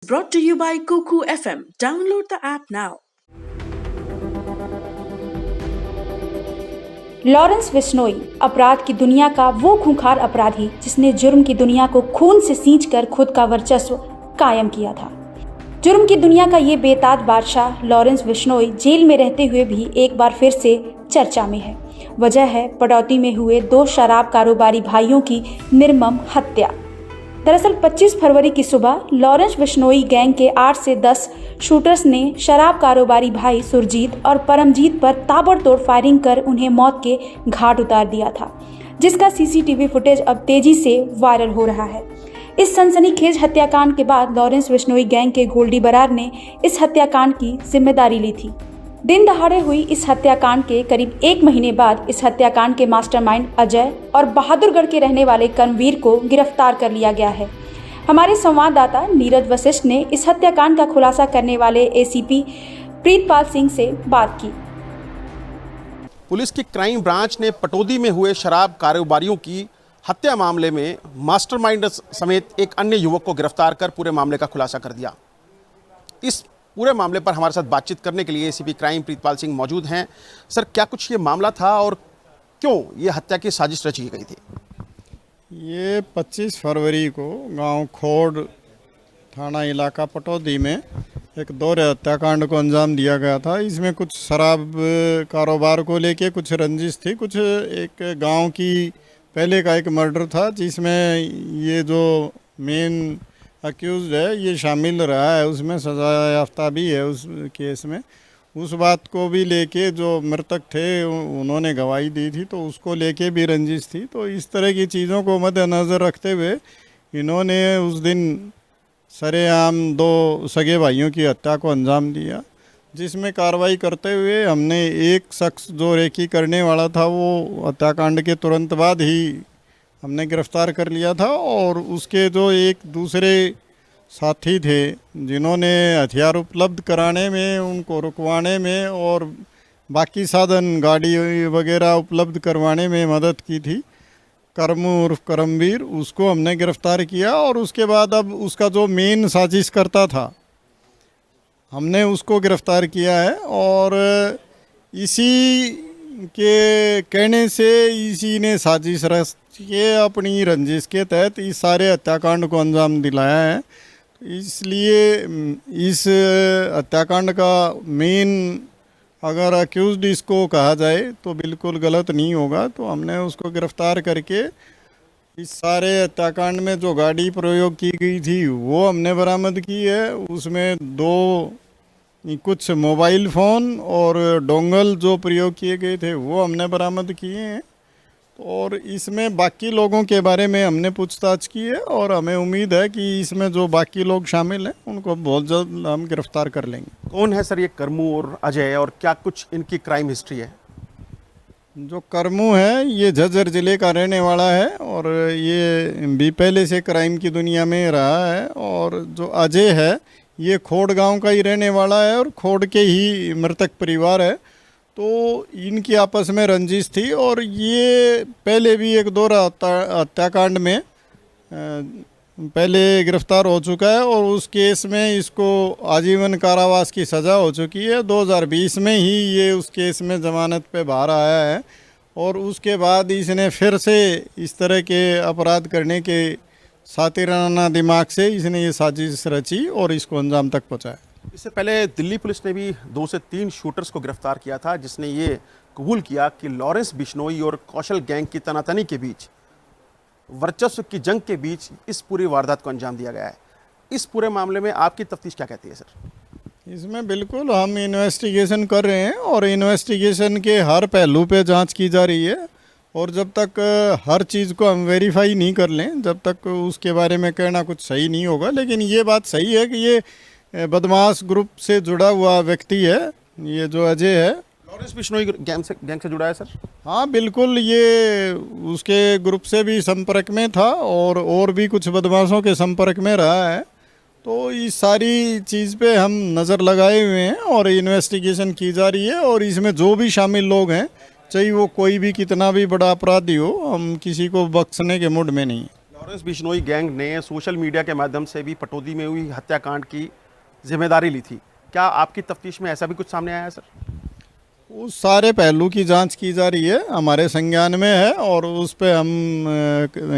brought to you by Kuku FM. Download the app now. Lawrence Bishnoi अपराध की दुनिया का वो खूंखार अपराधी जिसने जुर्म की दुनिया को खून से सींचकर खुद का वर्चस्व कायम किया था। जुर्म की दुनिया का ये बेताज बादशाह लॉरेंस बिश्नोई जेल में रहते हुए भी एक बार फिर से चर्चा में है। वजह है पड़ौती में हुए 2 शराब कारोबारी भाइयों की निर्मम हत्या। दरअसल 25 फरवरी की सुबह लॉरेंस बिश्नोई गैंग के 8 से 10 शूटर्स ने शराब कारोबारी भाई सुरजीत और परमजीत पर ताबड़तोड़ फायरिंग कर उन्हें मौत के घाट उतार दिया था, जिसका सीसीटीवी फुटेज अब तेजी से वायरल हो रहा है। इस सनसनीखेज हत्याकांड के बाद लॉरेंस बिश्नोई गैंग के गोल्डी बरार ने इस हत्याकांड की जिम्मेदारी ली थी। दिन दहाड़े हुई इस हत्याकांड के करीब 1 महीने बाद इस हत्याकांड के मास्टरमाइंड अजय और बहादुरगढ़ के रहने वाले कर्मवीर को गिरफ्तार कर लिया गया है। हमारे संवाददाता नीरज वशिष्ठ ने इस हत्याकांड का खुलासा करने वाले एसीपी प्रीतपाल सिंह से बात की। पुलिस की क्राइम ब्रांच ने पटौदी में हुए शराब कारोबारियों की हत्या मामले में मास्टरमाइंड समेत एक अन्य युवक को गिरफ्तार कर पूरे मामले का खुलासा कर दिया। इस पूरे मामले पर हमारे साथ बातचीत करने के लिए एसीपी क्राइम प्रीतपाल सिंह मौजूद हैं। सर, क्या कुछ ये मामला था और क्यों ये हत्या की साजिश रची गई थी? ये 25 फरवरी को गांव खोड़ थाना इलाका पटौदी में एक दोहरे हत्याकांड को अंजाम दिया गया था। इसमें कुछ शराब कारोबार को लेके कुछ रंजिश थी, कुछ एक गांव की पहले का एक मर्डर था जिसमें ये जो मेन अक्यूज़्ड है ये शामिल रहा है, उसमें सजा याफ्ता भी है उस केस में। उस बात को भी लेके जो मृतक थे उन्होंने गवाही दी थी, तो उसको लेके भी रंजिश थी। तो इस तरह की चीज़ों को मद्देनज़र रखते हुए इन्होंने उस दिन सरेआम 2 सगे भाइयों की हत्या को अंजाम दिया, जिसमें कार्रवाई करते हुए हमने एक शख्स जो रेकी करने वाला था वो हत्याकांड के तुरंत बाद ही हमने गिरफ्तार कर लिया था। और उसके जो एक दूसरे साथी थे जिन्होंने हथियार उपलब्ध कराने में, उनको रुकवाने में और बाकी साधन गाड़ी वगैरह उपलब्ध करवाने में मदद की थी, करमू उर्फ करमवीर, उसको हमने गिरफ्तार किया। और उसके बाद अब उसका जो मेन साजिश करता था हमने उसको गिरफ्तार किया है। और इसी के कहने से इसी ने साजिश रच के अपनी रंजिश के तहत इस सारे हत्याकांड को अंजाम दिलाया है। इसलिए इस हत्याकांड का मेन अगर अक्यूज्ड इसको कहा जाए तो बिल्कुल गलत नहीं होगा। तो हमने उसको गिरफ्तार करके इस सारे हत्याकांड में जो गाड़ी प्रयोग की गई थी वो हमने बरामद की है। उसमें 2 कुछ मोबाइल फ़ोन और डोंगल जो प्रयोग किए गए थे वो हमने बरामद किए हैं। और इसमें बाकी लोगों के बारे में हमने पूछताछ की है और हमें उम्मीद है कि इसमें जो बाकी लोग शामिल हैं उनको बहुत जल्द हम गिरफ्तार कर लेंगे। कौन है सर ये करमू और अजय, और क्या कुछ इनकी क्राइम हिस्ट्री है? जो करमू है ये झज्जर ज़िले का रहने वाला है और ये भी पहले से क्राइम की दुनिया में रहा है। और जो अजय है ये खोड़ गांव का ही रहने वाला है और खोड़ के ही मृतक परिवार है। तो इनकी आपस में रंजिश थी और ये पहले भी एक दोहरा हत्याकांड में पहले गिरफ्तार हो चुका है और उस केस में इसको आजीवन कारावास की सज़ा हो चुकी है। 2020 में ही ये उस केस में ज़मानत पे बाहर आया है और उसके बाद इसने फिर से इस तरह के अपराध करने के सातिराना दिमाग से इसने ये साजिश रची और इसको अंजाम तक पहुँचाया। इससे पहले दिल्ली पुलिस ने भी 2 से 3 शूटर्स को गिरफ्तार किया था, जिसने ये कबूल किया कि लॉरेंस बिश्नोई और कौशल गैंग की तनातनी के बीच, वर्चस्व की जंग के बीच इस पूरी वारदात को अंजाम दिया गया है। इस पूरे मामले में आपकी तफ्तीश क्या कहती है सर? इसमें बिल्कुल हम इन्वेस्टिगेशन कर रहे हैं और इन्वेस्टिगेशन के हर पहलू पे जांच की जा रही है। और जब तक हर चीज़ को हम वेरीफाई नहीं कर लें जब तक उसके बारे में कहना कुछ सही नहीं होगा। लेकिन ये बात सही है कि ये बदमाश ग्रुप से जुड़ा हुआ व्यक्ति है, ये जो अजय है। लॉरेंस बिश्नोई गैंग से जुड़ा है सर? हाँ बिल्कुल, ये उसके ग्रुप से भी संपर्क में था और भी कुछ बदमाशों के संपर्क में रहा है। तो इस सारी चीज़ पे हम नज़र लगाए हुए हैं और इन्वेस्टिगेशन की जा रही है। और इसमें जो भी शामिल लोग हैं, चाहे वो कोई भी कितना भी बड़ा अपराधी हो, हम किसी को बख्शने के मूड में नहीं। लॉरेंस बिश्नोई गैंग ने सोशल मीडिया के माध्यम से भी पटौदी में हुई हत्याकांड की जिम्मेदारी ली थी। क्या आपकी तफ्तीश में ऐसा भी कुछ सामने आया है सर? उस सारे पहलू की जांच की जा रही है, हमारे संज्ञान में है और उस पे हम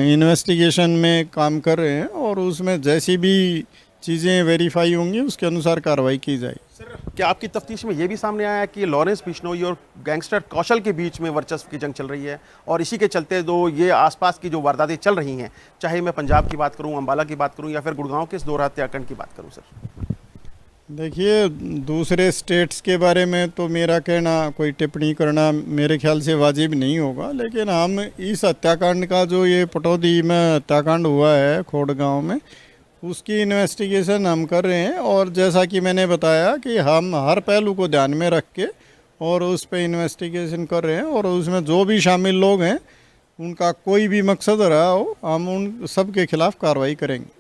इन्वेस्टिगेशन में काम कर रहे हैं और उसमें जैसी भी चीज़ें वेरीफाई होंगी उसके अनुसार कार्रवाई की जाएगी। सर, क्या आपकी तफ्तीश में ये भी सामने आया है कि लॉरेंस बिश्नोई और गैंगस्टर कौशल के बीच में वर्चस्व की जंग चल रही है और इसी के चलते जो ये आसपास की जो वारदातें चल रही हैं, चाहे मैं पंजाब की बात करूं, अंबाला की बात करूं या फिर गुड़गांव के इस दोहरा हत्याकांड की बात करूं सर? देखिए, दूसरे स्टेट्स के बारे में तो मेरा कहना, कोई टिप्पणी करना मेरे ख्याल से वाजिब नहीं होगा, लेकिन हम इस हत्याकांड का जो ये पटौदी में हत्याकांड हुआ है खोड़ गांव में, उसकी इन्वेस्टिगेशन हम कर रहे हैं और जैसा कि मैंने बताया कि हम हर पहलू को ध्यान में रख के और उस पर इन्वेस्टिगेशन कर रहे हैं और उसमें जो भी शामिल लोग हैं उनका कोई भी मकसद रहा हो, हम उन सब के खिलाफ कार्रवाई करेंगे।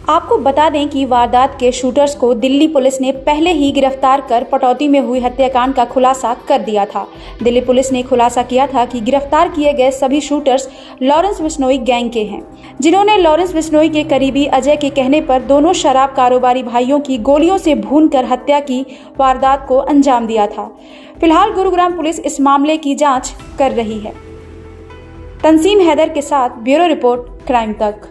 आपको बता दें कि वारदात के शूटर्स को दिल्ली पुलिस ने पहले ही गिरफ्तार कर पटौदी में हुई हत्याकांड का खुलासा कर दिया था। दिल्ली पुलिस ने खुलासा किया था कि गिरफ्तार किए गए सभी शूटर्स लॉरेंस बिश्नोई गैंग के हैं, जिन्होंने लॉरेंस बिश्नोई के करीबी अजय के कहने पर दोनों शराब कारोबारी भाइयों की गोलियों से भूनकर हत्या की वारदात को अंजाम दिया था। फिलहाल गुरुग्राम पुलिस इस मामले की जाँच कर रही है। तंसीम हैदर के साथ ब्यूरो रिपोर्ट, क्राइम तक।